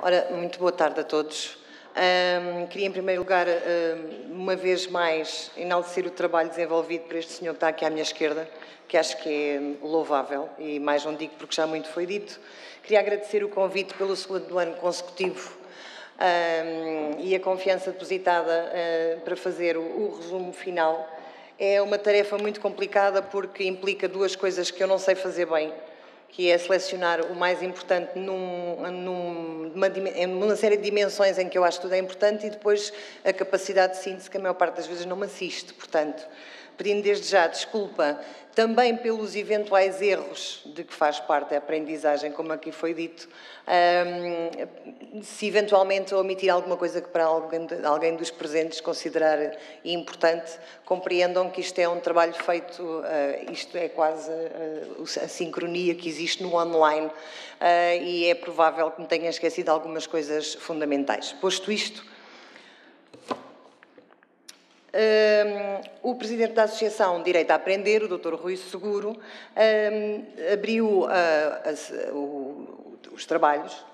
Ora, muito boa tarde a todos. Queria, em primeiro lugar, uma vez mais, enaltecer o trabalho desenvolvido por este senhor que está aqui à minha esquerda, que acho que é louvável, e mais não digo porque já muito foi dito. Queria agradecer o convite pelo segundo ano consecutivo e a confiança depositada para fazer o resumo final. É uma tarefa muito complicada porque implica duas coisas que eu não sei fazer bem, que é selecionar o mais importante numa série de dimensões em que eu acho que tudo é importante e depois a capacidade de síntese que a maior parte das vezes não me assiste. Portanto, pedindo desde já desculpa também pelos eventuais erros de que faz parte a aprendizagem, como aqui foi dito, se eventualmente omitir alguma coisa que para alguém dos presentes considerar importante, compreendam que isto é um trabalho feito, isto é quase a sincronia que existe no online e é provável que me tenha esquecido algumas coisas fundamentais. Posto isto, o Presidente da Associação Direito a Aprender, o Dr. Rui Seguro, abriu os trabalhos.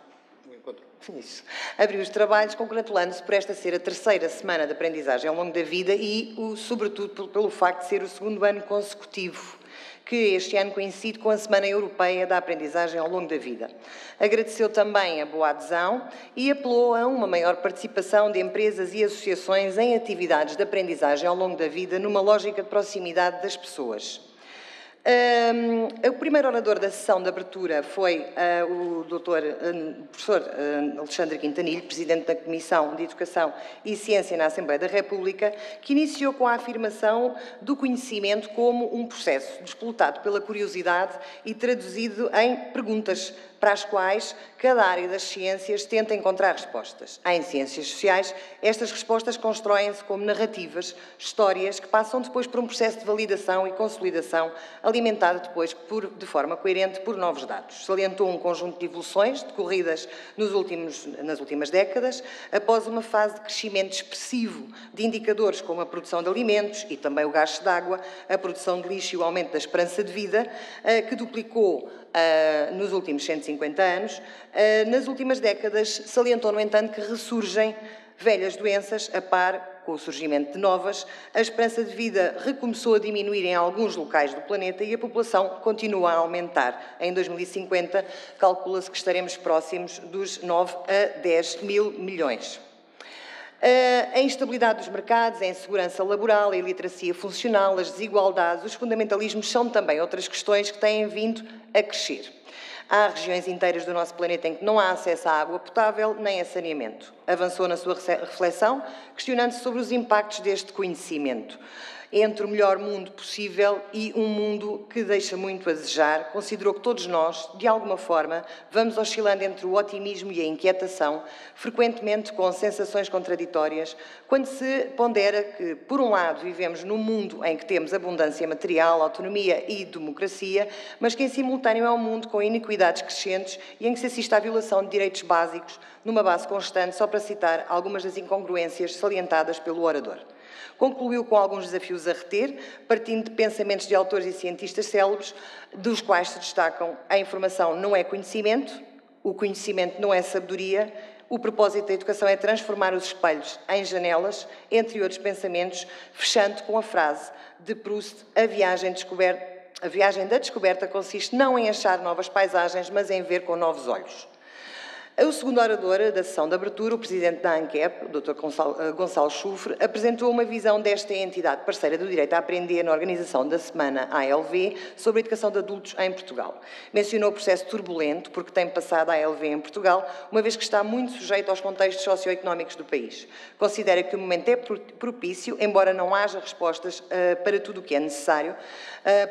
Abriu os trabalhos congratulando-se por esta ser a terceira semana de aprendizagem ao longo da vida e, sobretudo, pelo facto de ser o segundo ano consecutivo, que este ano coincide com a Semana Europeia da Aprendizagem ao longo da vida. Agradeceu também a boa adesão e apelou a uma maior participação de empresas e associações em atividades de aprendizagem ao longo da vida numa lógica de proximidade das pessoas. O primeiro orador da sessão de abertura foi o professor Alexandre Quintanilho, Presidente da Comissão de Educação e Ciência na Assembleia da República, que iniciou com a afirmação do conhecimento como um processo disputado pela curiosidade e traduzido em perguntas para as quais cada área das ciências tenta encontrar respostas. Em ciências sociais, estas respostas constroem-se como narrativas, histórias que passam depois por um processo de validação e consolidação, alimentado depois, de forma coerente, por novos dados. Salientou um conjunto de evoluções decorridas nas últimas décadas, após uma fase de crescimento expressivo de indicadores como a produção de alimentos e também o gasto de água, a produção de lixo e o aumento da esperança de vida, que duplicou nos últimos 150 anos. Nas últimas décadas, salientou, no entanto, que ressurgem velhas doenças a par com o surgimento de novas. A esperança de vida recomeçou a diminuir em alguns locais do planeta e a população continua a aumentar. Em 2050, calcula-se que estaremos próximos dos 9 a 10 mil milhões. A instabilidade dos mercados, a insegurança laboral, a iliteracia funcional, as desigualdades, os fundamentalismos são também outras questões que têm vindo a crescer. Há regiões inteiras do nosso planeta em que não há acesso à água potável nem a saneamento. Avançou na sua reflexão, questionando-se sobre os impactos deste conhecimento entre o melhor mundo possível e um mundo que deixa muito a desejar. Considerou que todos nós, de alguma forma, vamos oscilando entre o otimismo e a inquietação, frequentemente com sensações contraditórias, quando se pondera que, por um lado, vivemos num mundo em que temos abundância material, autonomia e democracia, mas que, em simultâneo, é um mundo com iniquidades crescentes e em que se assiste à violação de direitos básicos numa base constante, só para citar algumas das incongruências salientadas pelo orador. Concluiu com alguns desafios a reter, partindo de pensamentos de autores e cientistas célebres, dos quais se destacam: a informação não é conhecimento, o conhecimento não é sabedoria, o propósito da educação é transformar os espelhos em janelas, entre outros pensamentos, fechando com a frase de Proust: a viagem da descoberta consiste não em achar novas paisagens, mas em ver com novos olhos. O segundo orador da sessão de abertura, o Presidente da ANCAP, o Dr. Gonçalo Chufre, apresentou uma visão desta entidade parceira do direito a aprender na organização da Semana ALV sobre a educação de adultos em Portugal. Mencionou o processo turbulento porque tem passado a ALV em Portugal, uma vez que está muito sujeito aos contextos socioeconómicos do país. Considera que o momento é propício, embora não haja respostas para tudo o que é necessário,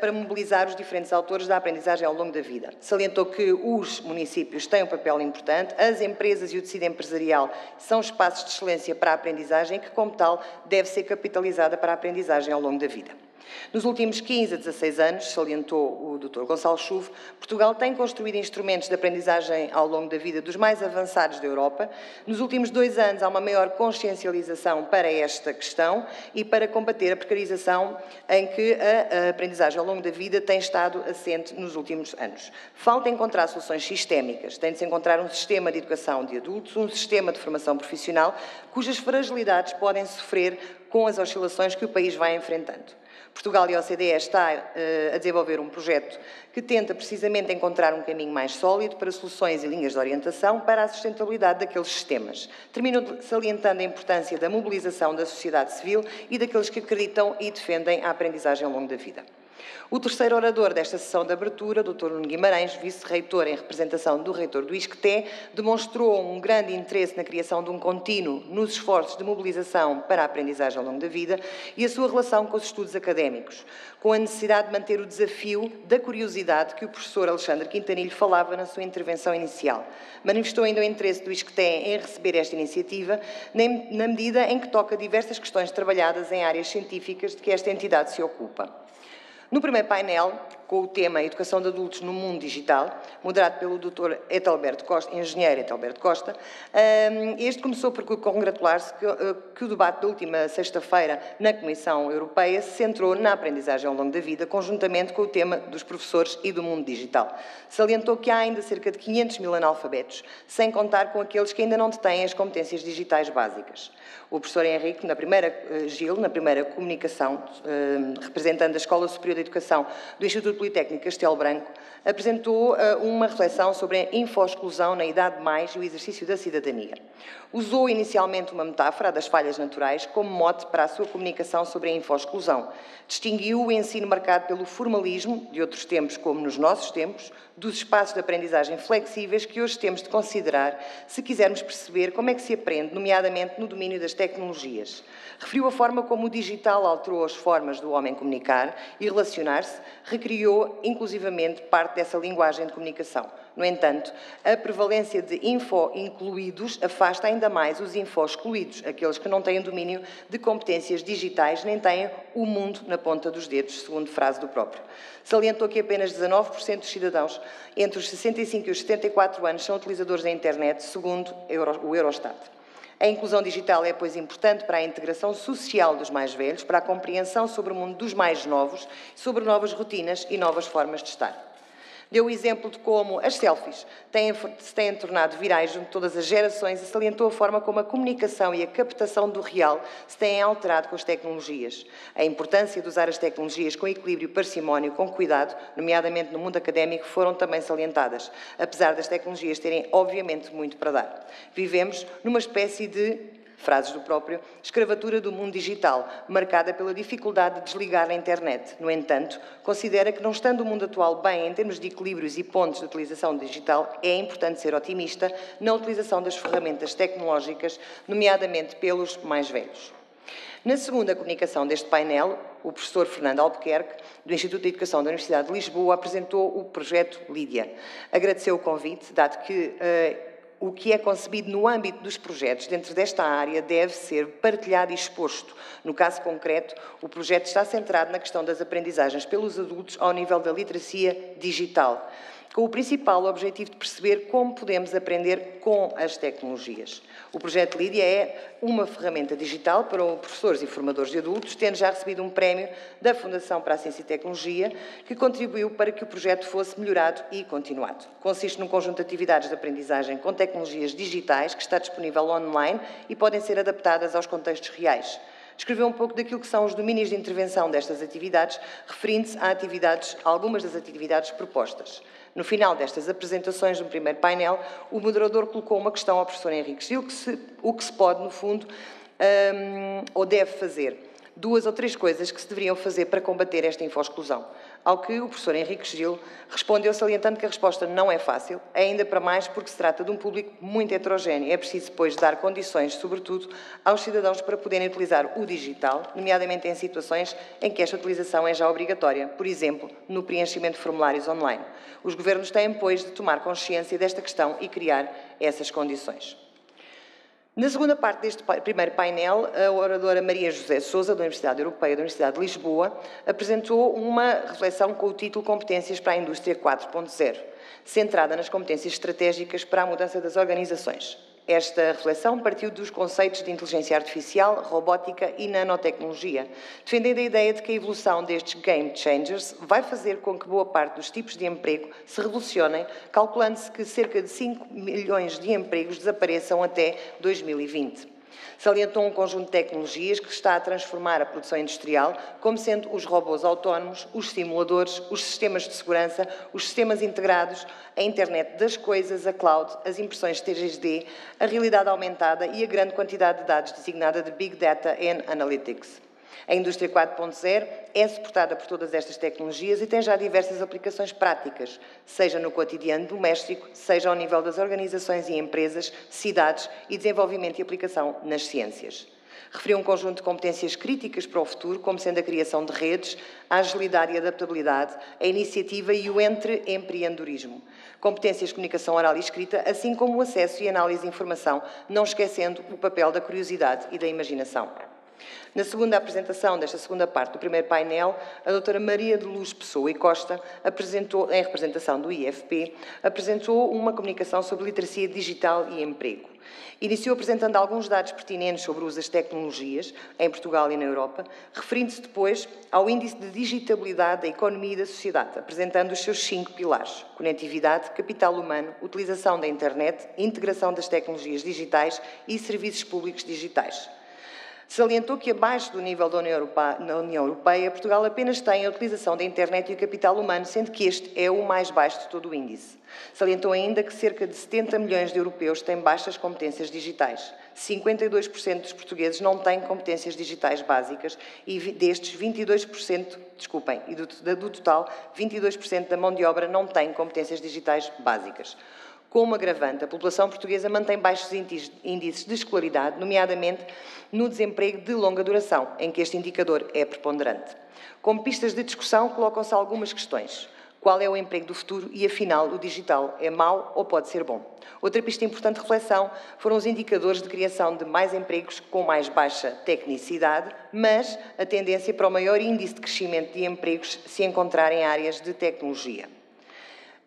para mobilizar os diferentes autores da aprendizagem ao longo da vida. Salientou que os municípios têm um papel importante, as empresas e o tecido empresarial são espaços de excelência para a aprendizagem e que, como tal, deve ser capitalizada para a aprendizagem ao longo da vida. Nos últimos 15 a 16 anos, salientou o Dr. Gonçalo Chuve, Portugal tem construído instrumentos de aprendizagem ao longo da vida dos mais avançados da Europa. Nos últimos 2 anos há uma maior consciencialização para esta questão e para combater a precarização em que a aprendizagem ao longo da vida tem estado assente nos últimos anos. Falta encontrar soluções sistémicas. Tem de se encontrar um sistema de educação de adultos, um sistema de formação profissional, cujas fragilidades podem sofrer com as oscilações que o país vai enfrentando. Portugal e a OCDE está a desenvolver um projeto que tenta precisamente encontrar um caminho mais sólido para soluções e linhas de orientação para a sustentabilidade daqueles sistemas. Termino salientando a importância da mobilização da sociedade civil e daqueles que acreditam e defendem a aprendizagem ao longo da vida. O terceiro orador desta sessão de abertura, Dr. Nuno Guimarães, vice-reitor em representação do reitor do ISCTE, demonstrou um grande interesse na criação de um contínuo nos esforços de mobilização para a aprendizagem ao longo da vida e a sua relação com os estudos académicos, com a necessidade de manter o desafio da curiosidade que o professor Alexandre Quintanilho falava na sua intervenção inicial. Manifestou ainda o interesse do ISCTE em receber esta iniciativa, na medida em que toca diversas questões trabalhadas em áreas científicas de que esta entidade se ocupa. No primeiro painel, com o tema Educação de Adultos no Mundo Digital, moderado pelo Dr. Etelberto Costa, engenheiro Etelberto Costa, este começou por congratular-se que o debate da última sexta-feira na Comissão Europeia se centrou na aprendizagem ao longo da vida, conjuntamente com o tema dos professores e do mundo digital. Salientou que há ainda cerca de 500 mil analfabetos, sem contar com aqueles que ainda não detêm as competências digitais básicas. O professor Henrique, na primeira comunicação, representando a Escola Superior de Educação do Instituto Politécnico Castelo Branco, apresentou uma reflexão sobre a info-exclusão na idade mais e o exercício da cidadania. Usou inicialmente uma metáfora das falhas naturais como mote para a sua comunicação sobre a info-exclusão. Distinguiu o ensino marcado pelo formalismo, de outros tempos como nos nossos tempos, dos espaços de aprendizagem flexíveis que hoje temos de considerar se quisermos perceber como é que se aprende, nomeadamente no domínio das tecnologias. Referiu a forma como o digital alterou as formas do homem comunicar e relacionar-se, recriou inclusivamente parte dessa linguagem de comunicação. No entanto, a prevalência de info-incluídos afasta ainda mais os info-excluídos, aqueles que não têm domínio de competências digitais nem têm o mundo na ponta dos dedos, segundo frase do próprio. Salientou que apenas 19% dos cidadãos entre os 65 e os 74 anos são utilizadores da internet, segundo o Eurostat. A inclusão digital é, pois, importante para a integração social dos mais velhos, para a compreensão sobre o mundo dos mais novos, sobre novas rotinas e novas formas de estar. Deu o exemplo de como as selfies se têm tornado virais junto de todas as gerações e salientou a forma como a comunicação e a captação do real se têm alterado com as tecnologias. A importância de usar as tecnologias com equilíbrio parcimónio, com cuidado, nomeadamente no mundo académico, foram também salientadas, apesar das tecnologias terem, obviamente, muito para dar. Vivemos numa espécie de, frases do próprio, escravatura do mundo digital, marcada pela dificuldade de desligar a internet. No entanto, considera que, não estando o mundo atual bem em termos de equilíbrios e pontos de utilização digital, é importante ser otimista na utilização das ferramentas tecnológicas, nomeadamente pelos mais velhos. Na segunda comunicação deste painel, o professor Fernando Albuquerque, do Instituto de Educação da Universidade de Lisboa, apresentou o projeto Lídia. Agradeceu o convite, dado que o que é concebido no âmbito dos projetos dentro desta área deve ser partilhado e exposto. No caso concreto, o projeto está centrado na questão das aprendizagens pelos adultos ao nível da literacia digital, com o principal objetivo de perceber como podemos aprender com as tecnologias. O projeto Lídia é uma ferramenta digital para os professores e formadores de adultos, tendo já recebido um prémio da Fundação para a Ciência e Tecnologia, que contribuiu para que o projeto fosse melhorado e continuado. Consiste num conjunto de atividades de aprendizagem com tecnologias digitais que está disponível online e podem ser adaptadas aos contextos reais. Descreveu um pouco daquilo que são os domínios de intervenção destas atividades, referindo-se a algumas das atividades propostas. No final destas apresentações do primeiro painel, o moderador colocou uma questão ao professor Henrique Gil, o que se pode, no fundo, ou deve fazer. 2 ou 3 coisas que se deveriam fazer para combater esta info-exclusão. Ao que o professor Henrique Gil respondeu salientando que a resposta não é fácil, ainda para mais porque se trata de um público muito heterogéneo. É preciso, pois, dar condições, sobretudo, aos cidadãos para poderem utilizar o digital, nomeadamente em situações em que esta utilização é já obrigatória, por exemplo, no preenchimento de formulários online. Os governos têm, pois, de tomar consciência desta questão e criar essas condições. Na segunda parte deste primeiro painel, a oradora Maria José Sousa, da Universidade Europeia da Universidade de Lisboa, apresentou uma reflexão com o título Competências para a Indústria 4.0, centrada nas competências estratégicas para a mudança das organizações. Esta reflexão partiu dos conceitos de inteligência artificial, robótica e nanotecnologia, defendendo a ideia de que a evolução destes game changers vai fazer com que boa parte dos tipos de emprego se revolucionem, calculando-se que cerca de 5 milhões de empregos desapareçam até 2020. Salientou um conjunto de tecnologias que está a transformar a produção industrial, como sendo os robôs autónomos, os simuladores, os sistemas de segurança, os sistemas integrados, a internet das coisas, a cloud, as impressões 3D, a realidade aumentada e a grande quantidade de dados designada de Big Data and Analytics. A indústria 4.0 é suportada por todas estas tecnologias e tem já diversas aplicações práticas, seja no cotidiano doméstico, seja ao nível das organizações e empresas, cidades e desenvolvimento e aplicação nas ciências. Referiu um conjunto de competências críticas para o futuro, como sendo a criação de redes, a agilidade e adaptabilidade, a iniciativa e o empreendedorismo. Competências de comunicação oral e escrita, assim como o acesso e análise de informação, não esquecendo o papel da curiosidade e da imaginação. Na segunda apresentação desta segunda parte do primeiro painel, a doutora Maria de Luz Pessoa e Costa apresentou, em representação do IFP, apresentou uma comunicação sobre literacia digital e emprego. Iniciou apresentando alguns dados pertinentes sobre o uso das tecnologias em Portugal e na Europa, referindo-se depois ao índice de digitabilidade da economia e da sociedade, apresentando os seus 5 pilares: conectividade, capital humano, utilização da internet, integração das tecnologias digitais e serviços públicos digitais. Salientou que, abaixo do nível da União Europeia, Portugal apenas tem a utilização da internet e o capital humano, sendo que este é o mais baixo de todo o índice. Salientou ainda que cerca de 70 milhões de europeus têm baixas competências digitais. 52% dos portugueses não têm competências digitais básicas e destes, 22%, e do total, 22% da mão de obra não tem competências digitais básicas. Como agravante, a população portuguesa mantém baixos índices de escolaridade, nomeadamente no desemprego de longa duração, em que este indicador é preponderante. Como pistas de discussão, colocam-se algumas questões. Qual é o emprego do futuro e, afinal, o digital é mau ou pode ser bom? Outra pista importante de reflexão foram os indicadores de criação de mais empregos com mais baixa tecnicidade, mas a tendência para o maior índice de crescimento de empregos se encontrar em áreas de tecnologia.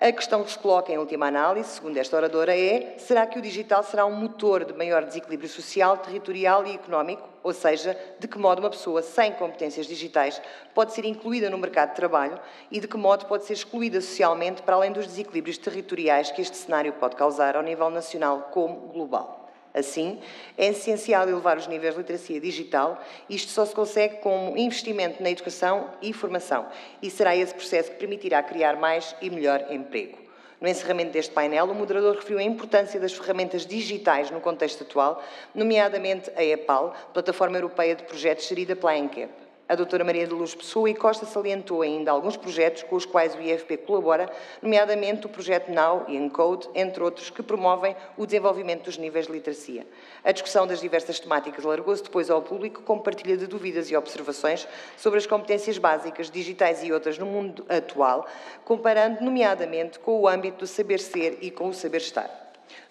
A questão que se coloca em última análise, segundo esta oradora, é: será que o digital será um motor de maior desequilíbrio social, territorial e económico? Ou seja, de que modo uma pessoa sem competências digitais pode ser incluída no mercado de trabalho e de que modo pode ser excluída socialmente, para além dos desequilíbrios territoriais que este cenário pode causar ao nível nacional como global? Assim, é essencial elevar os níveis de literacia digital. Isto só se consegue com um investimento na educação e formação, e será esse processo que permitirá criar mais e melhor emprego. No encerramento deste painel, o moderador referiu a importância das ferramentas digitais no contexto atual, nomeadamente a EPAL, Plataforma Europeia de Projetos gerida pela ANCAP. A doutora Maria de Luz Pessoa e Costa salientou ainda alguns projetos com os quais o IFP colabora, nomeadamente o projeto Now e Encode, entre outros, que promovem o desenvolvimento dos níveis de literacia. A discussão das diversas temáticas alargou-se depois ao público, com partilha de dúvidas e observações sobre as competências básicas, digitais e outras no mundo atual, comparando, nomeadamente, com o âmbito do saber ser e com o saber estar.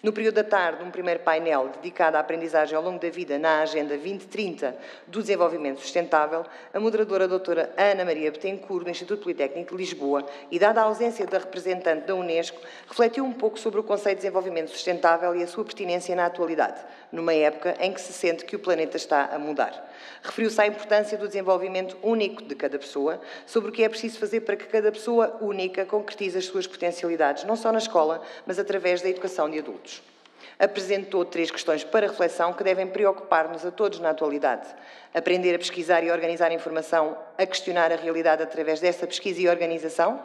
No período da tarde, um primeiro painel dedicado à aprendizagem ao longo da vida na Agenda 2030 do Desenvolvimento Sustentável, a moderadora doutora Ana Maria Betancourt, do Instituto Politécnico de Lisboa, e dada a ausência da representante da Unesco, refletiu um pouco sobre o conceito de desenvolvimento sustentável e a sua pertinência na atualidade, numa época em que se sente que o planeta está a mudar. Referiu-se à importância do desenvolvimento único de cada pessoa, sobre o que é preciso fazer para que cada pessoa única concretize as suas potencialidades, não só na escola, mas através da educação de adultos. Apresentou 3 questões para reflexão que devem preocupar-nos a todos na atualidade. Aprender a pesquisar e organizar informação, a questionar a realidade através dessa pesquisa e organização.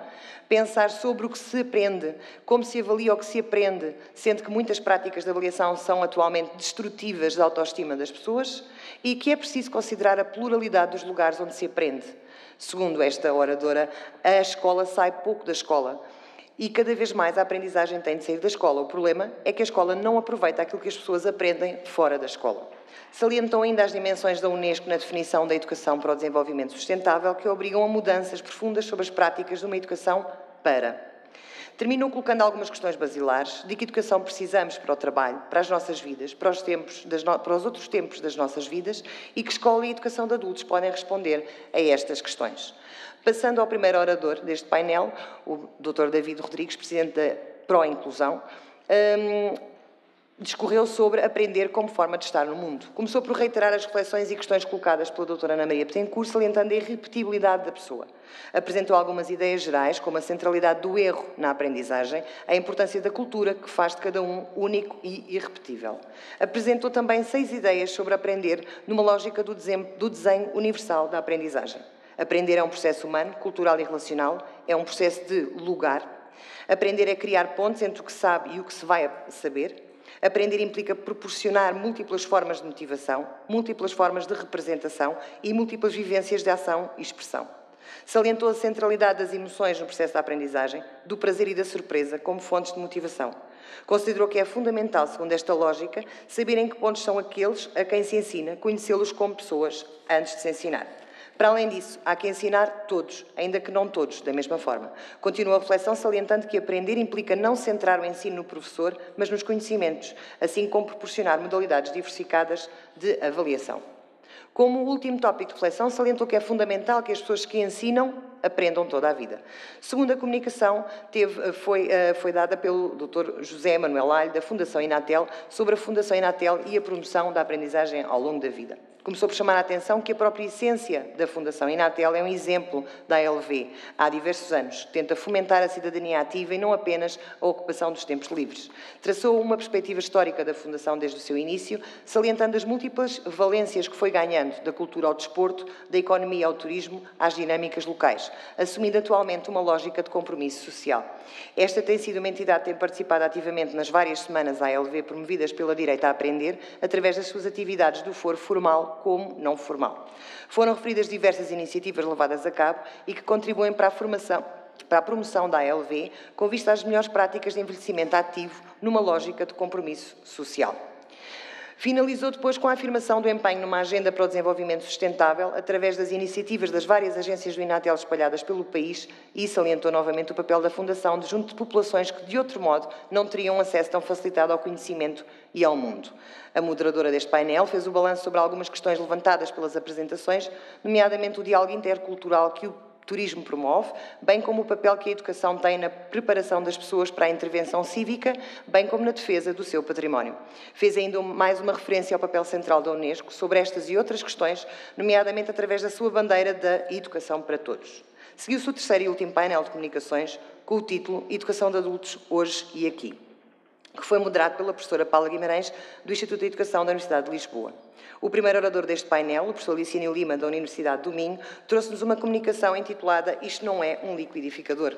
Pensar sobre o que se aprende, como se avalia o que se aprende, sendo que muitas práticas de avaliação são atualmente destrutivas da autoestima das pessoas. E que é preciso considerar a pluralidade dos lugares onde se aprende. Segundo esta oradora, a escola sai pouco da escola. E cada vez mais a aprendizagem tem de sair da escola. O problema é que a escola não aproveita aquilo que as pessoas aprendem fora da escola. Salientou ainda as dimensões da Unesco na definição da educação para o desenvolvimento sustentável, que obrigam a mudanças profundas sobre as práticas de uma educação para. Terminou colocando algumas questões basilares de que educação precisamos para o trabalho, para as nossas vidas, para os outros tempos das nossas vidas e que escola e educação de adultos podem responder a estas questões. Passando ao primeiro orador deste painel, o Dr. David Rodrigues, Presidente da Pró-Inclusão, discorreu sobre aprender como forma de estar no mundo. Começou por reiterar as reflexões e questões colocadas pela doutora Ana Maria Betancourt, salientando a irrepetibilidade da pessoa. Apresentou algumas ideias gerais, como a centralidade do erro na aprendizagem, a importância da cultura, que faz de cada um único e irrepetível. Apresentou também 6 ideias sobre aprender numa lógica do desenho universal da aprendizagem. Aprender é um processo humano, cultural e relacional, é um processo de lugar. Aprender é criar pontes entre o que sabe e o que se vai saber. Aprender implica proporcionar múltiplas formas de motivação, múltiplas formas de representação e múltiplas vivências de ação e expressão. Salientou a centralidade das emoções no processo da aprendizagem, do prazer e da surpresa como fontes de motivação. Considerou que é fundamental, segundo esta lógica, saber em que pontos são aqueles a quem se ensina, conhecê-los como pessoas antes de se ensinar. Para além disso, há que ensinar todos, ainda que não todos, da mesma forma. Continua a reflexão salientando que aprender implica não centrar o ensino no professor, mas nos conhecimentos, assim como proporcionar modalidades diversificadas de avaliação. Como último tópico de reflexão, salientou que é fundamental que as pessoas que ensinam aprendam toda a vida. Segundo a comunicação, foi dada pelo Dr. José Manuel Alho, da Fundação Inatel, sobre a Fundação Inatel e a promoção da aprendizagem ao longo da vida. Começou por chamar a atenção que a própria essência da Fundação Inatel é um exemplo da ALV. Há diversos anos tenta fomentar a cidadania ativa e não apenas a ocupação dos tempos livres. Traçou uma perspectiva histórica da Fundação desde o seu início, salientando as múltiplas valências que foi ganhando da cultura ao desporto, da economia ao turismo, às dinâmicas locais, assumindo atualmente uma lógica de compromisso social. Esta tem sido uma entidade que tem participado ativamente nas várias semanas ALV promovidas pela Direito a Aprender, através das suas atividades do foro formal como não formal. Foram referidas diversas iniciativas levadas a cabo e que contribuem para a promoção da ALV, com vista às melhores práticas de envelhecimento ativo numa lógica de compromisso social. Finalizou depois com a afirmação do empenho numa agenda para o desenvolvimento sustentável através das iniciativas das várias agências do Inatel espalhadas pelo país e salientou novamente o papel da Fundação junto de populações que, de outro modo, não teriam acesso tão facilitado ao conhecimento e ao mundo. A moderadora deste painel fez o balanço sobre algumas questões levantadas pelas apresentações, nomeadamente o diálogo intercultural que o turismo promove, bem como o papel que a educação tem na preparação das pessoas para a intervenção cívica, bem como na defesa do seu património. Fez ainda mais uma referência ao papel central da Unesco sobre estas e outras questões, nomeadamente através da sua bandeira da Educação para Todos. Seguiu-se o terceiro e último painel de comunicações com o título Educação de Adultos, Hoje e Aqui, que foi moderado pela professora Paula Guimarães, do Instituto de Educação da Universidade de Lisboa. O primeiro orador deste painel, o professor Licínio Lima, da Universidade do Minho, trouxe-nos uma comunicação intitulada Isto não é um liquidificador.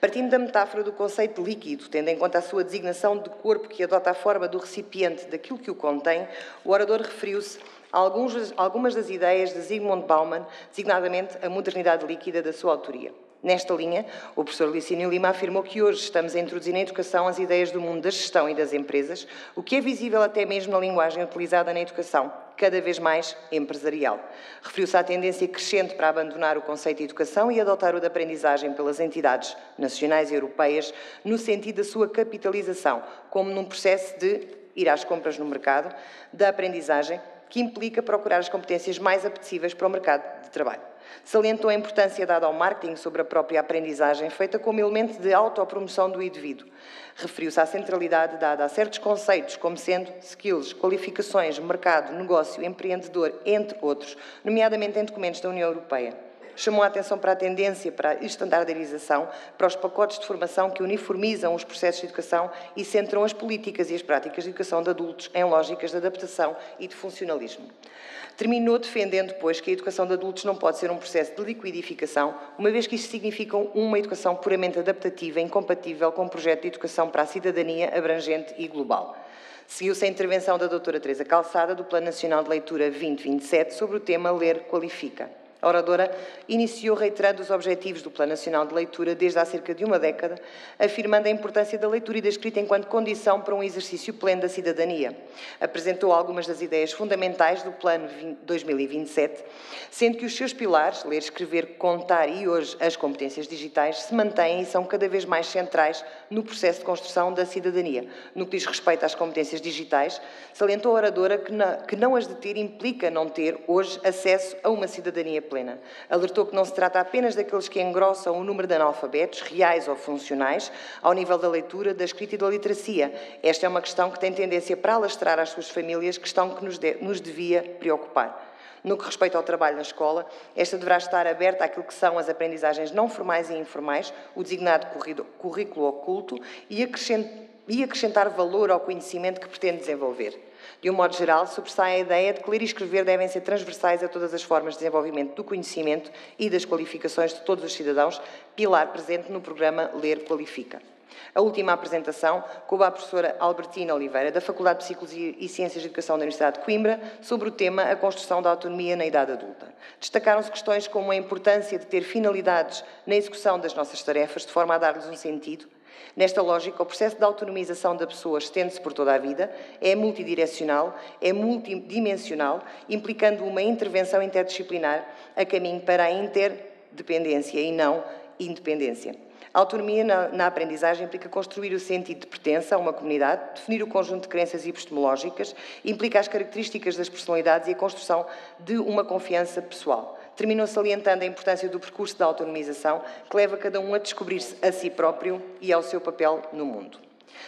Partindo da metáfora do conceito de líquido, tendo em conta a sua designação de corpo que adota a forma do recipiente daquilo que o contém, o orador referiu-se a algumas das ideias de Zygmunt Bauman, designadamente a modernidade líquida da sua autoria. Nesta linha, o professor Licínio Lima afirmou que hoje estamos a introduzir na educação as ideias do mundo da gestão e das empresas, o que é visível até mesmo na linguagem utilizada na educação, cada vez mais empresarial. Referiu-se à tendência crescente para abandonar o conceito de educação e adotar o de aprendizagem pelas entidades nacionais e europeias, no sentido da sua capitalização, como num processo de ir às compras no mercado, da aprendizagem, que implica procurar as competências mais apetecíveis para o mercado de trabalho. Salientou a importância dada ao marketing sobre a própria aprendizagem, feita como elemento de autopromoção do indivíduo. Referiu-se à centralidade dada a certos conceitos, como sendo skills, qualificações, mercado, negócio, empreendedor, entre outros, nomeadamente em documentos da União Europeia. Chamou a atenção para a tendência para a estandardarização, para os pacotes de formação que uniformizam os processos de educação e centram as políticas e as práticas de educação de adultos em lógicas de adaptação e de funcionalismo. Terminou defendendo, pois, que a educação de adultos não pode ser um processo de liquidificação, uma vez que isto significa uma educação puramente adaptativa, incompatível com um projeto de educação para a cidadania abrangente e global. Seguiu-se a intervenção da doutora Teresa Calçada, do Plano Nacional de Leitura 2027, sobre o tema Ler Qualifica. A oradora iniciou reiterando os objetivos do Plano Nacional de Leitura desde há cerca de uma década, afirmando a importância da leitura e da escrita enquanto condição para um exercício pleno da cidadania. Apresentou algumas das ideias fundamentais do Plano 2027, sendo que os seus pilares, ler, escrever, contar e hoje as competências digitais, se mantêm e são cada vez mais centrais no processo de construção da cidadania. No que diz respeito às competências digitais, salientou a oradora que não as de ter implica não ter hoje acesso a uma cidadania plena. Alertou que não se trata apenas daqueles que engrossam o número de analfabetos, reais ou funcionais, ao nível da leitura, da escrita e da literacia. Esta é uma questão que tem tendência para alastrar às suas famílias, questão que nos devia preocupar. No que respeita ao trabalho na escola, esta deverá estar aberta àquilo que são as aprendizagens não formais e informais, o designado currículo oculto, e acrescentar valor ao conhecimento que pretende desenvolver. De um modo geral, sobressai a ideia de que ler e escrever devem ser transversais a todas as formas de desenvolvimento do conhecimento e das qualificações de todos os cidadãos, pilar presente no programa Ler Qualifica. A última apresentação coube à professora Albertina Oliveira, da Faculdade de Psicologia e Ciências de Educação da Universidade de Coimbra, sobre o tema A Construção da Autonomia na Idade Adulta. Destacaram-se questões como a importância de ter finalidades na execução das nossas tarefas, de forma a dar-lhes um sentido. Nesta lógica, o processo de autonomização da pessoa estende-se por toda a vida, é multidirecional, é multidimensional, implicando uma intervenção interdisciplinar a caminho para a interdependência e não independência. A autonomia na aprendizagem implica construir o sentido de pertença a uma comunidade, definir o conjunto de crenças epistemológicas, implica as características das personalidades e a construção de uma confiança pessoal. Terminou salientando a importância do percurso da autonomização, que leva cada um a descobrir-se a si próprio e ao seu papel no mundo.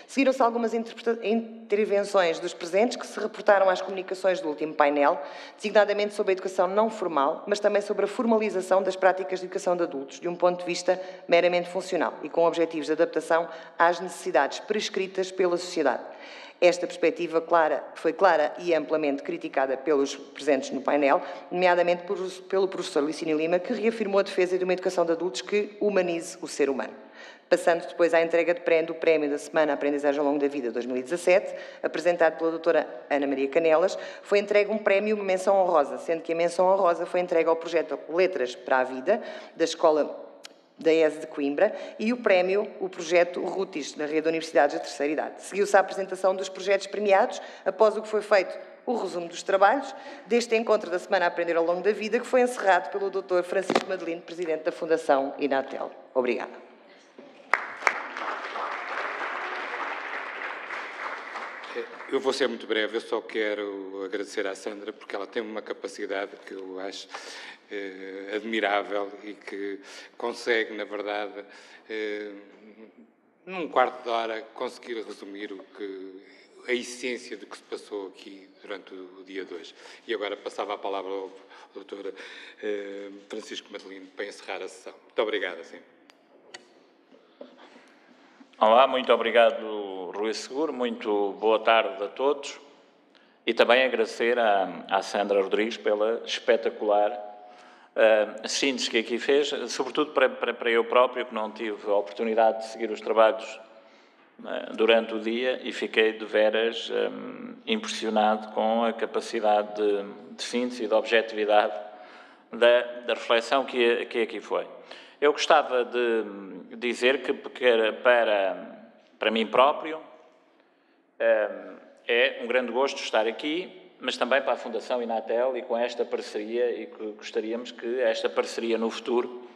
Seguiram-se algumas intervenções dos presentes que se reportaram às comunicações do último painel, designadamente sobre a educação não formal, mas também sobre a formalização das práticas de educação de adultos, de um ponto de vista meramente funcional e com objetivos de adaptação às necessidades prescritas pela sociedade. Esta perspectiva foi clara e amplamente criticada pelos presentes no painel, nomeadamente pelo professor Licínio Lima, que reafirmou a defesa de uma educação de adultos que humanize o ser humano. Passando depois à entrega do Prémio da Semana Aprendizagem ao Longo da Vida 2017, apresentado pela doutora Ana Maria Canelas, foi entregue um prémio, uma menção honrosa, sendo que a menção honrosa foi entregue ao projeto Letras para a Vida, da Escola da ESE de Coimbra, e o prémio, o projeto RUTIS, da Rede de Universidades da Terceira Idade. Seguiu-se a apresentação dos projetos premiados, após o que foi feito o resumo dos trabalhos deste encontro da Semana Aprender ao Longo da Vida, que foi encerrado pelo Dr. Francisco Madelino, Presidente da Fundação Inatel. Obrigada. Eu vou ser muito breve, eu só quero agradecer à Sandra, porque ela tem uma capacidade que eu acho admirável e que consegue, na verdade, num quarto de hora, conseguir resumir a essência do que se passou aqui durante o dia de hoje. E agora passava a palavra ao Dr. Francisco Madelino para encerrar a sessão. Muito obrigado, sim. Olá, muito obrigado, Rui Seguro, muito boa tarde a todos e também agradecer à Sandra Rodrigues pela espetacular síntese que aqui fez, sobretudo para eu próprio, que não tive a oportunidade de seguir os trabalhos durante o dia e fiquei de veras impressionado com a capacidade de síntese e de objetividade da reflexão que aqui foi. Eu gostava de dizer que para mim próprio é um grande gosto estar aqui, mas também para a Fundação Inatel e com esta parceria, e que gostaríamos que esta parceria no futuro,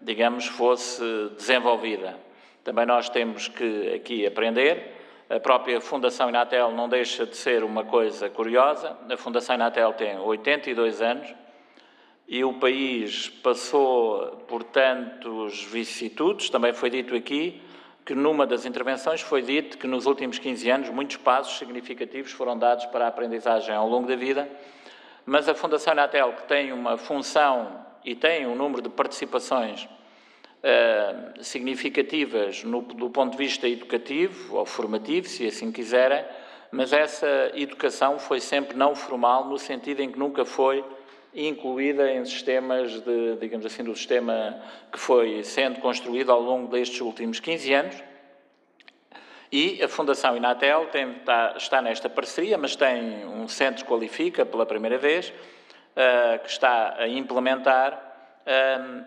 digamos, fosse desenvolvida. Também nós temos que aqui aprender. A própria Fundação Inatel não deixa de ser uma coisa curiosa. A Fundação Inatel tem 82 anos, e o país passou por tantos vicissitudes. Também foi dito aqui que numa das intervenções foi dito que nos últimos 15 anos muitos passos significativos foram dados para a aprendizagem ao longo da vida, mas a Fundação Inatel, que tem uma função e tem um número de participações significativas do ponto de vista educativo ou formativo, se assim quiserem, mas essa educação foi sempre não formal, no sentido em que nunca foi incluída em sistemas digamos assim, do sistema que foi sendo construído ao longo destes últimos 15 anos. E a Fundação Inatel está nesta parceria, mas tem um centro que qualifica pela primeira vez. que está a implementar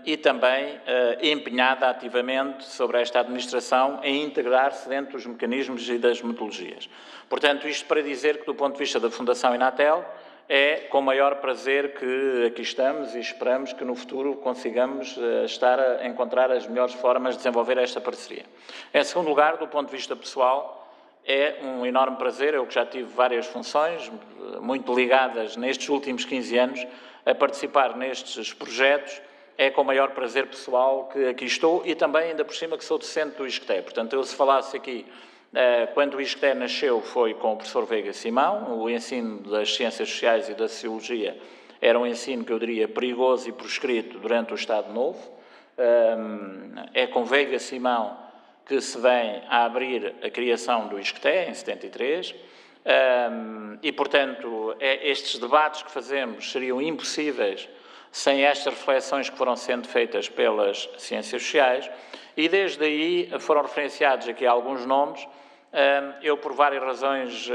e também empenhada ativamente sobre esta administração em integrar-se dentro dos mecanismos e das metodologias. Portanto, isto para dizer que, do ponto de vista da Fundação Inatel, é com maior prazer que aqui estamos e esperamos que no futuro consigamos estar a encontrar as melhores formas de desenvolver esta parceria. Em segundo lugar, do ponto de vista pessoal, é um enorme prazer, eu que já tive várias funções, muito ligadas nestes últimos 15 anos, a participar nestes projetos. É com maior prazer pessoal que aqui estou e também, ainda por cima, que sou docente do ISCTE. Portanto, eu se falasse aqui, quando o ISCTE nasceu, foi com o professor Veiga Simão. O ensino das ciências sociais e da sociologia era um ensino que eu diria perigoso e proscrito durante o Estado Novo. É com Veiga Simão que se vem a abrir a criação do ISCTE, em 73. E, portanto, estes debates que fazemos seriam impossíveis sem estas reflexões que foram sendo feitas pelas ciências sociais, e desde aí foram referenciados aqui alguns nomes. Eu, por várias razões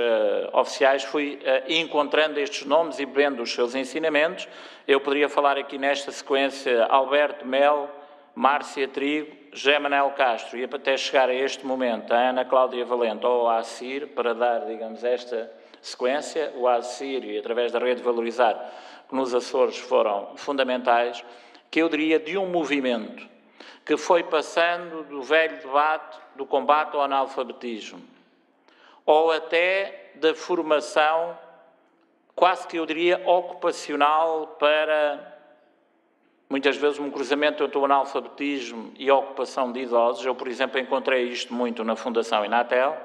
oficiais, fui encontrando estes nomes e bebendo os seus ensinamentos. Eu poderia falar aqui nesta sequência Alberto Mel, Márcia Trigo, José Manuel Castro, e até chegar a este momento a Ana Cláudia Valente ou a ACIR, para dar, digamos, esta sequência, o ACIR e através da Rede Valorizar, que nos Açores foram fundamentais, que eu diria de um movimento que foi passando do velho debate do combate ao analfabetismo, ou até da formação, quase que eu diria, ocupacional para, muitas vezes, um cruzamento entre o analfabetismo e a ocupação de idosos. Eu, por exemplo, encontrei isto muito na Fundação Inatel,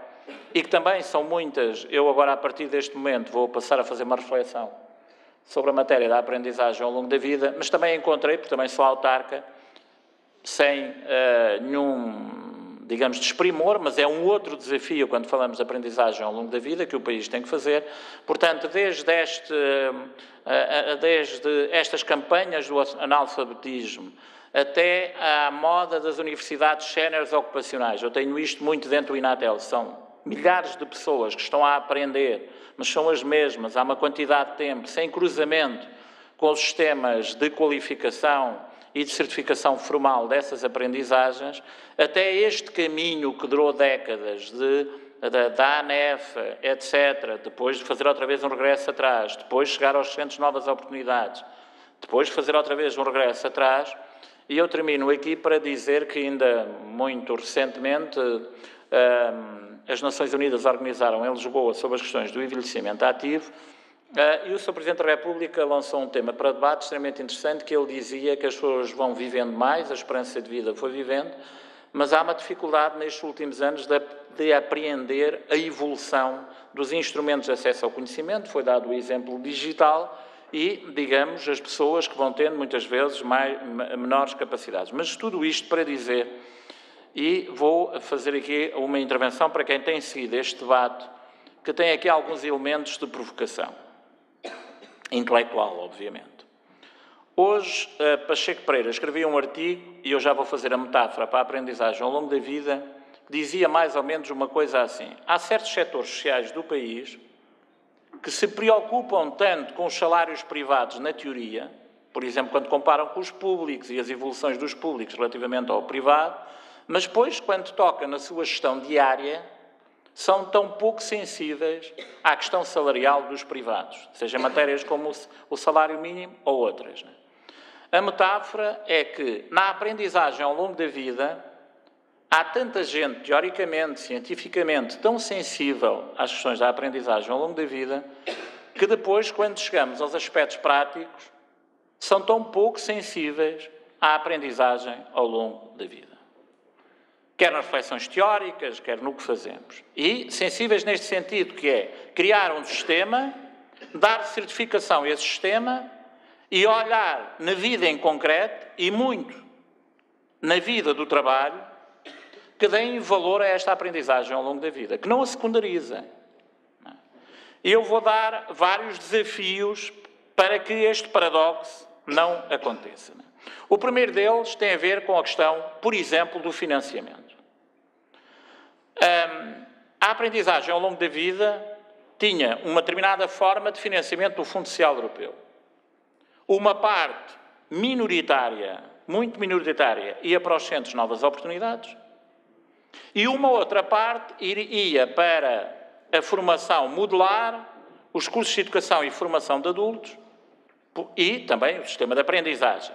e que também são muitas. Eu agora, a partir deste momento, vou passar a fazer uma reflexão sobre a matéria da aprendizagem ao longo da vida, mas também encontrei, porque também sou autarca, sem nenhum, digamos, desprimor, mas é um outro desafio quando falamos de aprendizagem ao longo da vida que o país tem que fazer. Portanto, desde estas campanhas do analfabetismo até à moda das universidades séniores ocupacionais, eu tenho isto muito dentro do Inatel, são milhares de pessoas que estão a aprender, mas são as mesmas, há uma quantidade de tempo, sem cruzamento com os sistemas de qualificação e de certificação formal dessas aprendizagens, até este caminho que durou décadas da ANEF, etc., depois de fazer outra vez um regresso atrás, depois chegar aos centros de novas oportunidades, depois fazer outra vez um regresso atrás, e eu termino aqui para dizer que ainda muito recentemente as Nações Unidas organizaram em Lisboa sobre as questões do envelhecimento ativo, e o Sr. Presidente da República lançou um tema para debate extremamente interessante, que ele dizia que as pessoas vão vivendo mais, a esperança de vida foi vivendo, mas há uma dificuldade nestes últimos anos de apreender a evolução dos instrumentos de acesso ao conhecimento. Foi dado o exemplo digital e, digamos, as pessoas que vão tendo muitas vezes menores capacidades. Mas tudo isto para dizer, e vou fazer aqui uma intervenção para quem tem seguido este debate, que tem aqui alguns elementos de provocação intelectual, obviamente. Hoje, Pacheco Pereira escrevia um artigo, e eu já vou fazer a metáfora para a aprendizagem ao longo da vida, que dizia mais ou menos uma coisa assim: há certos setores sociais do país que se preocupam tanto com os salários privados na teoria, por exemplo, quando comparam com os públicos e as evoluções dos públicos relativamente ao privado, mas depois, quando toca na sua gestão diária, são tão pouco sensíveis à questão salarial dos privados, seja em matérias como o salário mínimo ou outras. A metáfora é que, na aprendizagem ao longo da vida, há tanta gente, teoricamente, cientificamente, tão sensível às questões da aprendizagem ao longo da vida, que depois, quando chegamos aos aspectos práticos, são tão pouco sensíveis à aprendizagem ao longo da vida. Quer nas reflexões teóricas, quer no que fazemos. E sensíveis neste sentido, que é criar um sistema, dar certificação a esse sistema e olhar na vida em concreto, e muito na vida do trabalho, que deem valor a esta aprendizagem ao longo da vida, que não a secundarizem. E eu vou dar vários desafios para que este paradoxo não aconteça. O primeiro deles tem a ver com a questão, por exemplo, do financiamento. A aprendizagem ao longo da vida tinha uma determinada forma de financiamento do Fundo Social Europeu. Uma parte minoritária, muito minoritária, ia para os centros Novas Oportunidades, e uma outra parte ia para a formação modular, os cursos de educação e formação de adultos e também o sistema de aprendizagem.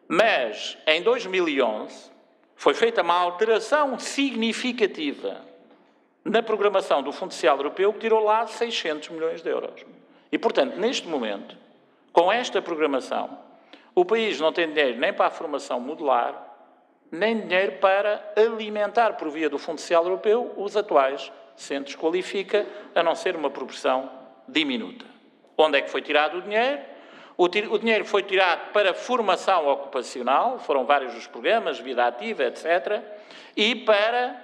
Mas, em 2011, foi feita uma alteração significativa na programação do Fundo Social Europeu que tirou lá 600 milhões de euros. E, portanto, neste momento, com esta programação, o país não tem dinheiro nem para a formação modular, nem dinheiro para alimentar, por via do Fundo Social Europeu, os atuais centros Qualifica, a não ser uma proporção diminuta. Onde é que foi tirado o dinheiro? O dinheiro foi tirado para formação ocupacional, foram vários os programas, vida ativa, etc., e para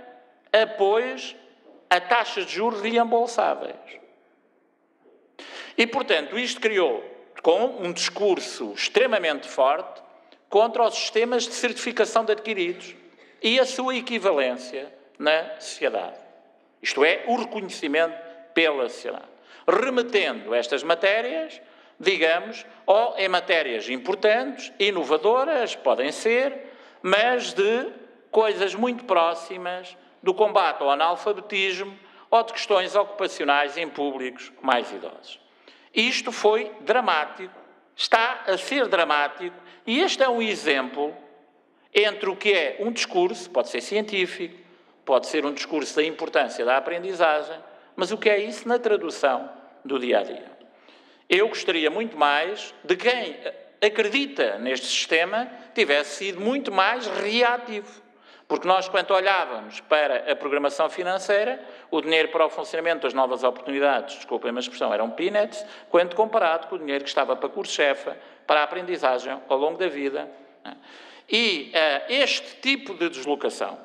apoios a taxas de juros reembolsáveis. E, portanto, isto criou, com um discurso extremamente forte, contra os sistemas de certificação de adquiridos e a sua equivalência na sociedade. Isto é, o reconhecimento pela sociedade. Remetendo estas matérias, digamos, ou em matérias importantes, inovadoras, podem ser, mas de coisas muito próximas do combate ao analfabetismo ou de questões ocupacionais em públicos mais idosos. Isto foi dramático, está a ser dramático, e este é um exemplo entre o que é um discurso, pode ser científico, pode ser um discurso da importância da aprendizagem, mas o que é isso na tradução do dia-a-dia. Eu gostaria muito mais de quem acredita neste sistema tivesse sido muito mais reativo. Porque nós, quando olhávamos para a programação financeira, o dinheiro para o funcionamento das novas oportunidades, desculpem a expressão, eram peanuts, quando comparado com o dinheiro que estava para curso-chefe, para a aprendizagem ao longo da vida. E este tipo de deslocação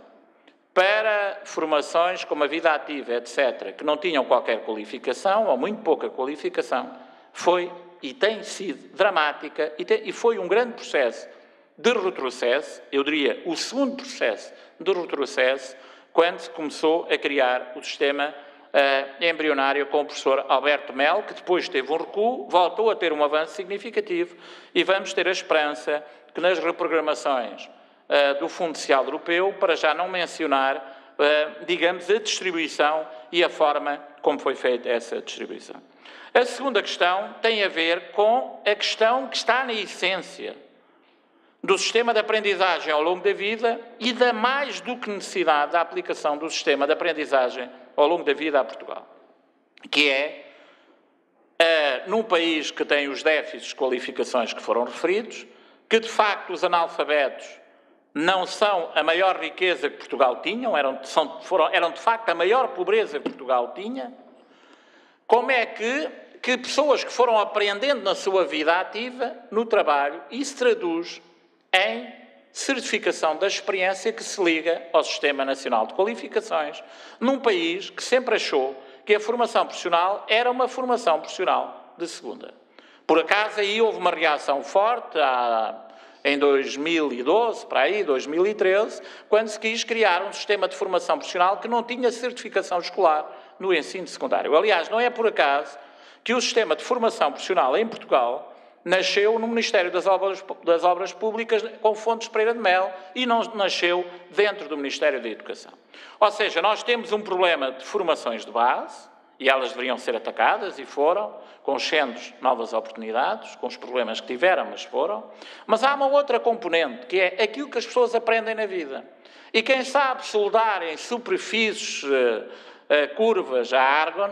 para formações como a vida ativa, etc., que não tinham qualquer qualificação, ou muito pouca qualificação, foi e tem sido dramática e foi um grande processo de retrocesso, eu diria o segundo processo de retrocesso, quando se começou a criar o sistema embrionário com o professor Alberto Mel, que depois teve um recuo, voltou a ter um avanço significativo e vamos ter a esperança que nas reprogramações do Fundo Social Europeu, para já não mencionar, digamos, a distribuição e a forma como foi feita essa distribuição. A segunda questão tem a ver com a questão que está na essência do sistema de aprendizagem ao longo da vida e da mais do que necessidade da aplicação do sistema de aprendizagem ao longo da vida a Portugal, que é, num país que tem os déficits de qualificações que foram referidos, que de facto os analfabetos não são a maior riqueza que Portugal tinha, eram de facto a maior pobreza que Portugal tinha. Como é que pessoas que foram aprendendo na sua vida ativa, no trabalho, isso traduz em certificação da experiência que se liga ao Sistema Nacional de Qualificações, num país que sempre achou que a formação profissional era uma formação profissional de segunda. Por acaso, aí houve uma reação forte em 2012, para aí, 2013, quando se quis criar um sistema de formação profissional que não tinha certificação escolar no ensino secundário. Aliás, não é por acaso que o sistema de formação profissional em Portugal nasceu no Ministério das Obras Públicas com Fontes Pereira de Mel e não nasceu dentro do Ministério da Educação. Ou seja, nós temos um problema de formações de base, e elas deveriam ser atacadas, e foram, com os centros Novas Oportunidades, com os problemas que tiveram, mas foram. Mas há uma outra componente, que é aquilo que as pessoas aprendem na vida. E quem sabe soldar em superfícies curvas a argon,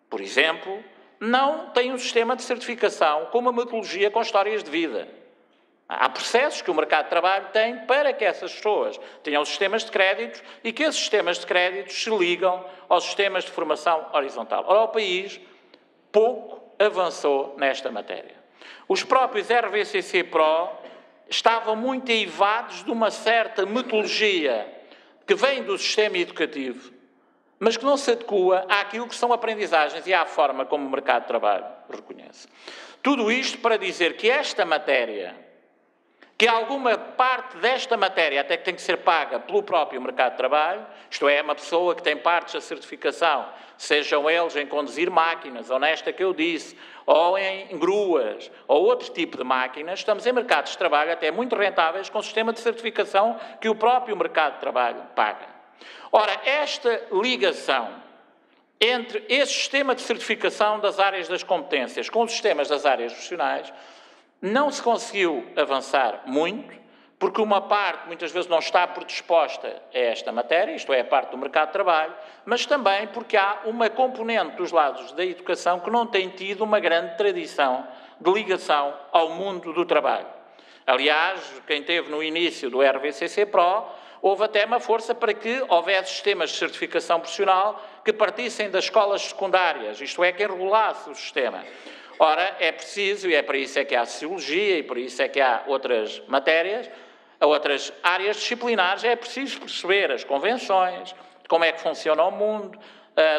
por exemplo, não tem um sistema de certificação com uma metodologia com histórias de vida. Há processos que o mercado de trabalho tem para que essas pessoas tenham sistemas de créditos e que esses sistemas de créditos se ligam aos sistemas de formação horizontal. Ora, o país pouco avançou nesta matéria. Os próprios RVCC Pro estavam muito eivados de uma certa metodologia que vem do sistema educativo, mas que não se adequa àquilo que são aprendizagens e à forma como o mercado de trabalho reconhece. Tudo isto para dizer que esta matéria que alguma parte desta matéria até que tem que ser paga pelo próprio mercado de trabalho, isto é, uma pessoa que tem partes da certificação, sejam eles em conduzir máquinas, ou nesta que eu disse, ou em gruas, ou outro tipo de máquinas, estamos em mercados de trabalho até muito rentáveis com o sistema de certificação que o próprio mercado de trabalho paga. Ora, esta ligação entre esse sistema de certificação das áreas das competências com os sistemas das áreas profissionais não se conseguiu avançar muito, porque uma parte muitas vezes não está predisposta a esta matéria, isto é, a parte do mercado de trabalho, mas também porque há uma componente dos lados da educação que não tem tido uma grande tradição de ligação ao mundo do trabalho. Aliás, quem esteve no início do RVCC Pro, houve até uma força para que houvesse sistemas de certificação profissional que partissem das escolas secundárias, isto é, que regulasse o sistema. Ora, é preciso, e é para isso é que há Sociologia, e por isso é que há outras matérias, outras áreas disciplinares, é preciso perceber as convenções, como é que funciona o mundo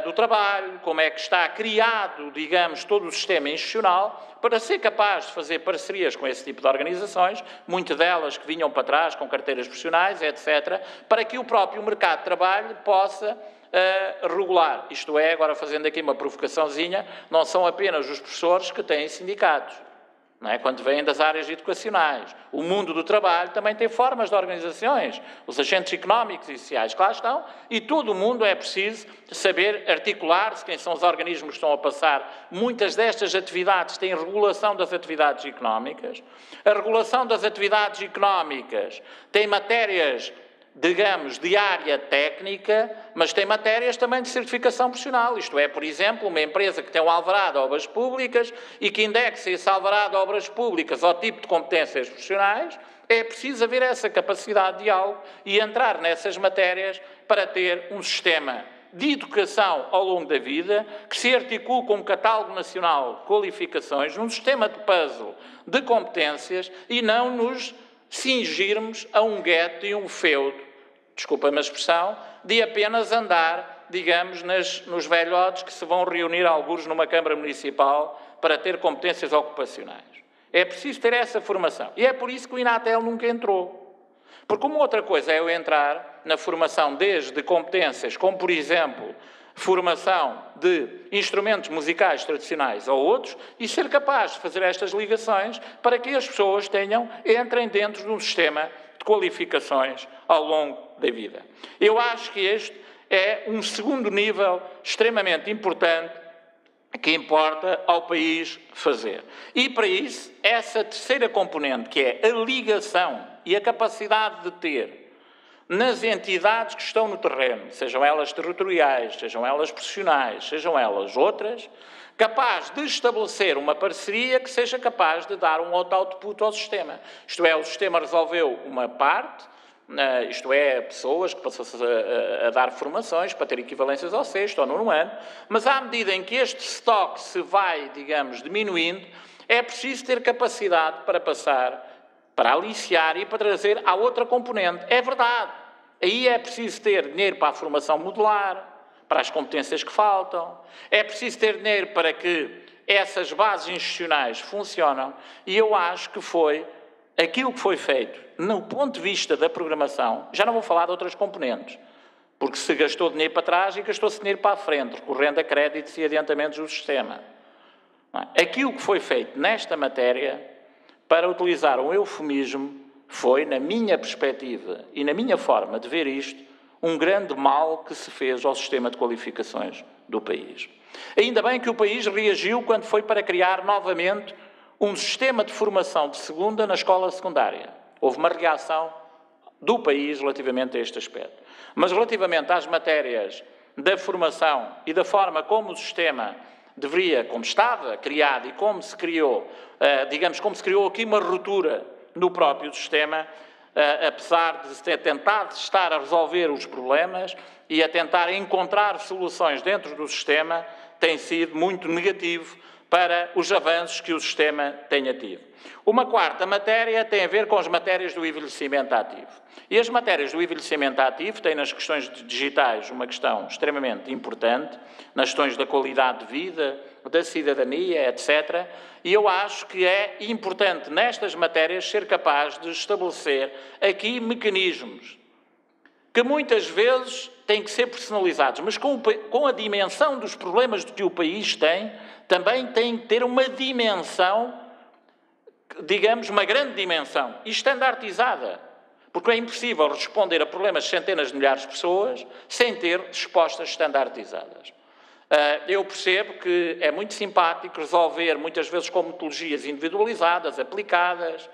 do trabalho, como é que está criado, digamos, todo o sistema institucional, para ser capaz de fazer parcerias com esse tipo de organizações, muitas delas que vinham para trás com carteiras profissionais, etc., para que o próprio mercado de trabalho possa regular. Isto é, agora fazendo aqui uma provocaçãozinha, não são apenas os professores que têm sindicatos, não é? Quando vêm das áreas educacionais. O mundo do trabalho também tem formas de organizações, os agentes económicos e sociais que lá estão, e todo o mundo é preciso saber articular-se, quem são os organismos que estão a passar. Muitas destas atividades têm regulação das atividades económicas. A regulação das atividades económicas tem matérias, digamos, de área técnica, mas tem matérias também de certificação profissional. Isto é, por exemplo, uma empresa que tem um alvará de obras públicas e que indexa esse alvará de obras públicas ao tipo de competências profissionais, é preciso haver essa capacidade de diálogo e entrar nessas matérias para ter um sistema de educação ao longo da vida que se articule com um catálogo nacional de qualificações, num sistema de puzzle de competências e não nos cingirmos a um gueto e um feudo, desculpa-me a expressão, de apenas andar, digamos, nos velhotes que se vão reunir alguns numa Câmara Municipal para ter competências ocupacionais. É preciso ter essa formação. E é por isso que o Inatel nunca entrou. Porque uma outra coisa é eu entrar na formação desde competências, como por exemplo, formação de instrumentos musicais tradicionais ou outros, e ser capaz de fazer estas ligações para que as pessoas entrem dentro de um sistema de qualificações ao longo da vida. Eu acho que este é um segundo nível extremamente importante que importa ao país fazer. E para isso, essa terceira componente, que é a ligação e a capacidade de ter nas entidades que estão no terreno, sejam elas territoriais, sejam elas profissionais, sejam elas outras, capaz de estabelecer uma parceria que seja capaz de dar um output ao sistema. Isto é, o sistema resolveu uma parte, isto é, pessoas que passam-se a dar formações para ter equivalências ao sexto ou nono ano, mas à medida em que este estoque se vai, digamos, diminuindo, é preciso ter capacidade para passar, para aliciar e para trazer à outra componente. É verdade. Aí é preciso ter dinheiro para a formação modular, para as competências que faltam. É preciso ter dinheiro para que essas bases institucionais funcionem. E eu acho que foi aquilo que foi feito no ponto de vista da programação. Já não vou falar de outras componentes, porque se gastou dinheiro para trás e gastou-se dinheiro para a frente, recorrendo a créditos e adiantamentos do sistema. Aquilo que foi feito nesta matéria, para utilizar um eufemismo, foi, na minha perspectiva e na minha forma de ver isto, um grande mal que se fez ao sistema de qualificações do país. Ainda bem que o país reagiu quando foi para criar novamente um sistema de formação de segunda na escola secundária. Houve uma reação do país relativamente a este aspecto. Mas relativamente às matérias da formação e da forma como o sistema deveria, como estava criado e como se criou, digamos, como se criou aqui uma ruptura no próprio sistema, apesar de ter tentado estar a resolver os problemas e a tentar encontrar soluções dentro do sistema, tem sido muito negativo para os avanços que o sistema tenha tido. Uma quarta matéria tem a ver com as matérias do envelhecimento ativo. E as matérias do envelhecimento ativo têm nas questões digitais uma questão extremamente importante, nas questões da qualidade de vida, da cidadania, etc. E eu acho que é importante nestas matérias ser capaz de estabelecer aqui mecanismos que muitas vezes têm que ser personalizados, mas com a dimensão dos problemas que o país tem, também tem que ter uma dimensão, digamos, uma grande dimensão, e standardizada. Porque é impossível responder a problemas de centenas de milhares de pessoas sem ter respostas standardizadas. Eu percebo que é muito simpático resolver, muitas vezes, com metodologias individualizadas, aplicadas,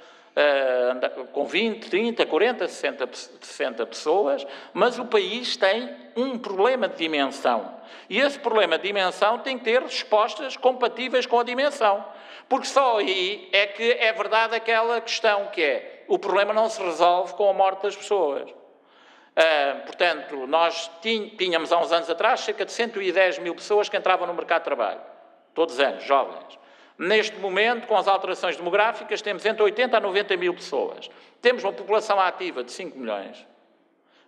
com 20, 30, 40, 60 pessoas, mas o país tem um problema de dimensão. E esse problema de dimensão tem que ter respostas compatíveis com a dimensão. Porque só aí é que é verdade aquela questão que é, o problema não se resolve com a morte das pessoas. Portanto, nós tínhamos há uns anos atrás cerca de 110 mil pessoas que entravam no mercado de trabalho. Todos os anos, jovens. Neste momento, com as alterações demográficas, temos entre 80 a 90 mil pessoas. Temos uma população ativa de 5 milhões.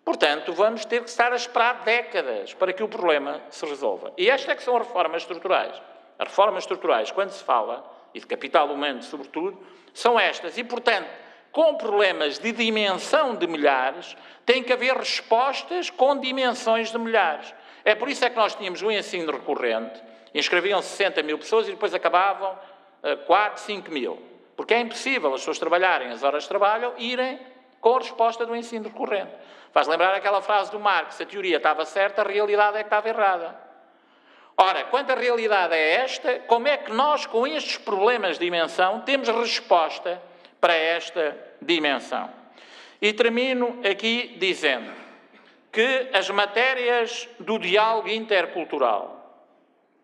Portanto, vamos ter que estar a esperar décadas para que o problema se resolva. E estas é que são as reformas estruturais. As reformas estruturais, quando se fala, e de capital humano sobretudo, são estas. E, portanto, com problemas de dimensão de milhares, tem que haver respostas com dimensões de milhares. É por isso é que nós tínhamos um ensino recorrente, inscreviam 60 mil pessoas e depois acabavam 4, 5 mil. Porque é impossível as pessoas trabalharem as horas de trabalho e irem com a resposta do ensino recorrente. Faz lembrar aquela frase do Marx, a teoria estava certa, a realidade é que estava errada. Ora, quando a realidade é esta, como é que nós, com estes problemas de dimensão, temos resposta para esta dimensão? E termino aqui dizendo que as matérias do diálogo intercultural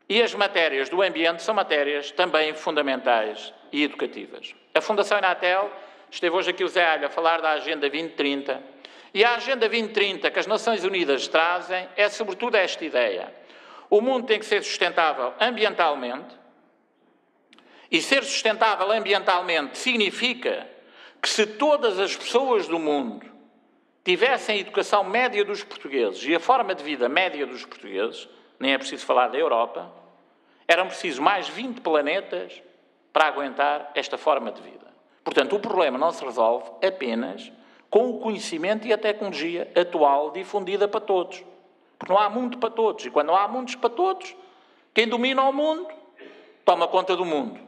e as matérias do ambiente são matérias também fundamentais e educativas. A Fundação Inatel, esteve hoje aqui o Zé Alho a falar da Agenda 2030, e a Agenda 2030 que as Nações Unidas trazem é sobretudo esta ideia. O mundo tem que ser sustentável ambientalmente, e ser sustentável ambientalmente significa que se todas as pessoas do mundo tivessem a educação média dos portugueses e a forma de vida média dos portugueses, nem é preciso falar da Europa, eram precisos mais 20 planetas para aguentar esta forma de vida. Portanto, o problema não se resolve apenas com o conhecimento e a tecnologia atual difundida para todos. Porque não há mundo para todos. E quando não há mundos para todos, quem domina o mundo toma conta do mundo.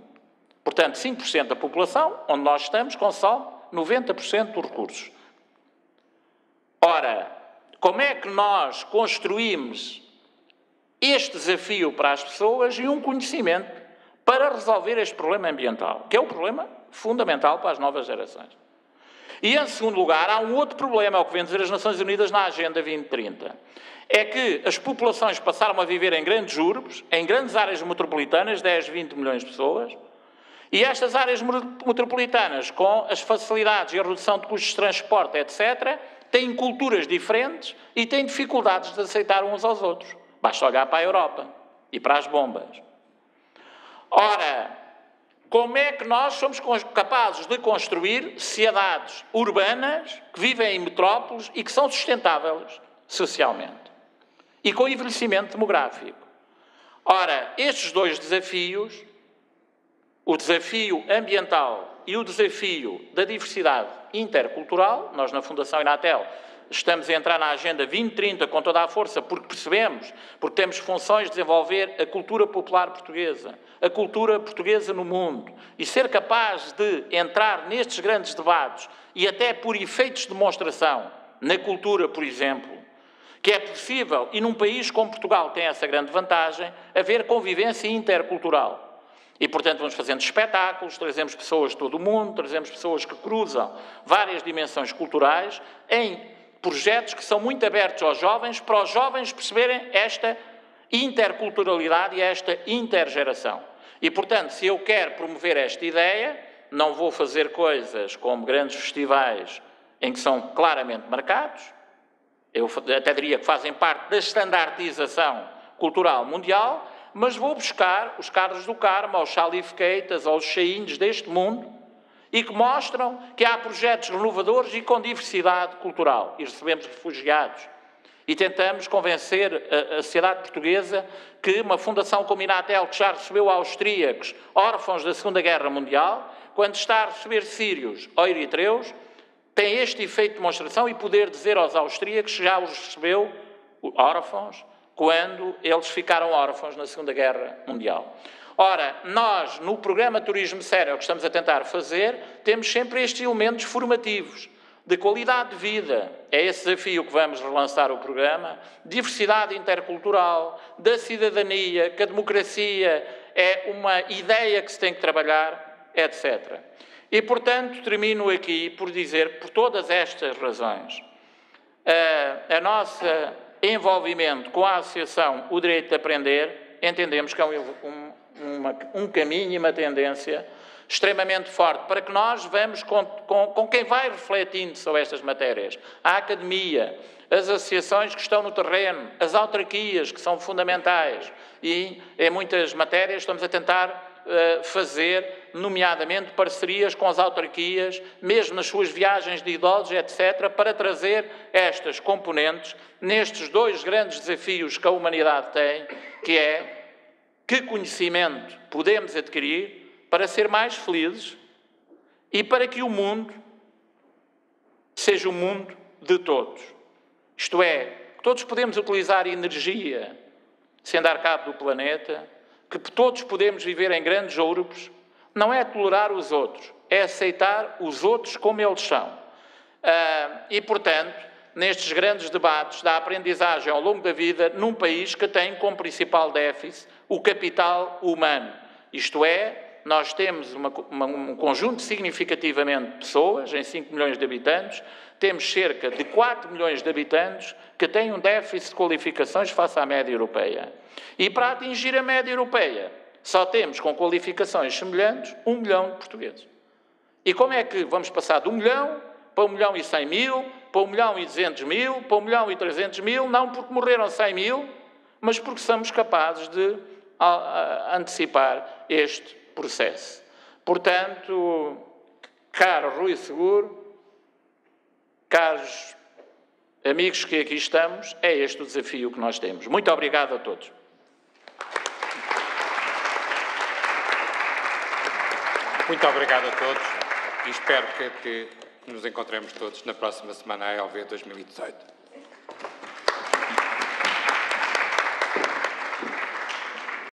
Portanto, 5% da população, onde nós estamos, consome 90% dos recursos. Ora, como é que nós construímos este desafio para as pessoas e um conhecimento para resolver este problema ambiental, que é o problema fundamental para as novas gerações? E, em segundo lugar, há um outro problema, é o que vem dizer as Nações Unidas na Agenda 2030. É que as populações passaram a viver em grandes urbes, em grandes áreas metropolitanas, 10, 20 milhões de pessoas, e estas áreas metropolitanas, com as facilidades e a redução de custos de transporte, etc., têm culturas diferentes e têm dificuldades de aceitar uns aos outros. Basta olhar para a Europa e para as bombas. Ora, como é que nós somos capazes de construir sociedades urbanas que vivem em metrópoles e que são sustentáveis socialmente? E com envelhecimento demográfico. Ora, estes dois desafios, o desafio ambiental e o desafio da diversidade intercultural, nós na Fundação Inatel estamos a entrar na Agenda 2030 com toda a força porque percebemos, porque temos funções de desenvolver a cultura popular portuguesa, a cultura portuguesa no mundo e ser capaz de entrar nestes grandes debates e até por efeitos de demonstração, na cultura, por exemplo, que é possível, e num país como Portugal tem essa grande vantagem, haver convivência intercultural. E, portanto, vamos fazendo espetáculos, trazemos pessoas de todo o mundo, trazemos pessoas que cruzam várias dimensões culturais em projetos que são muito abertos aos jovens, para os jovens perceberem esta interculturalidade e esta intergeração. E, portanto, se eu quero promover esta ideia, não vou fazer coisas como grandes festivais em que são claramente marcados, eu até diria que fazem parte da standardização cultural mundial, mas vou buscar os Carlos do Carmo, os Chalificatas, ou os Chaínhos deste mundo, e que mostram que há projetos renovadores e com diversidade cultural. E recebemos refugiados. E tentamos convencer a sociedade portuguesa que uma fundação como a Inatel, que já recebeu austríacos, órfãos da Segunda Guerra Mundial, quando está a receber sírios ou eritreus, tem este efeito de demonstração e poder dizer aos austríacos que já os recebeu órfãos quando eles ficaram órfãos na Segunda Guerra Mundial. Ora, nós, no programa Turismo Sério que estamos a tentar fazer, temos sempre estes elementos formativos, de qualidade de vida. É esse desafio que vamos relançar o programa, diversidade intercultural, da cidadania, que a democracia é uma ideia que se tem que trabalhar, etc. E, portanto, termino aqui por dizer, por todas estas razões, a nossa envolvimento com a Associação O Direito de Aprender, entendemos que é um caminho e uma tendência extremamente forte para que nós vamos com quem vai refletindo sobre estas matérias. A academia, as associações que estão no terreno, as autarquias, que são fundamentais. E em muitas matérias estamos a tentar fazer, nomeadamente, parcerias com as autarquias, mesmo nas suas viagens de idosos, etc., para trazer estas componentes nestes dois grandes desafios que a humanidade tem, que é que conhecimento podemos adquirir para ser mais felizes e para que o mundo seja o mundo de todos. Isto é, que todos podemos utilizar energia sem dar cabo do planeta, que todos podemos viver em grandes urbes, não é tolerar os outros, é aceitar os outros como eles são. E, portanto, nestes grandes debates da aprendizagem ao longo da vida, num país que tem como principal déficit o capital humano. Isto é, nós temos um conjunto significativamente de pessoas, em 5 milhões de habitantes, temos cerca de 4 milhões de habitantes que têm um déficit de qualificações face à média europeia. E para atingir a média europeia, só temos com qualificações semelhantes 1 milhão de portugueses. E como é que vamos passar de 1 milhão para 1 milhão e 100 mil, para 1 milhão e 200 mil, para 1 milhão e 300 mil, não porque morreram 100 mil, mas porque somos capazes de antecipar este processo. Portanto, caro Rui Seguro, caros amigos que aqui estamos, é este o desafio que nós temos. Muito obrigado a todos. Muito obrigado a todos e espero que nos encontremos todos na próxima semana ALV 2018.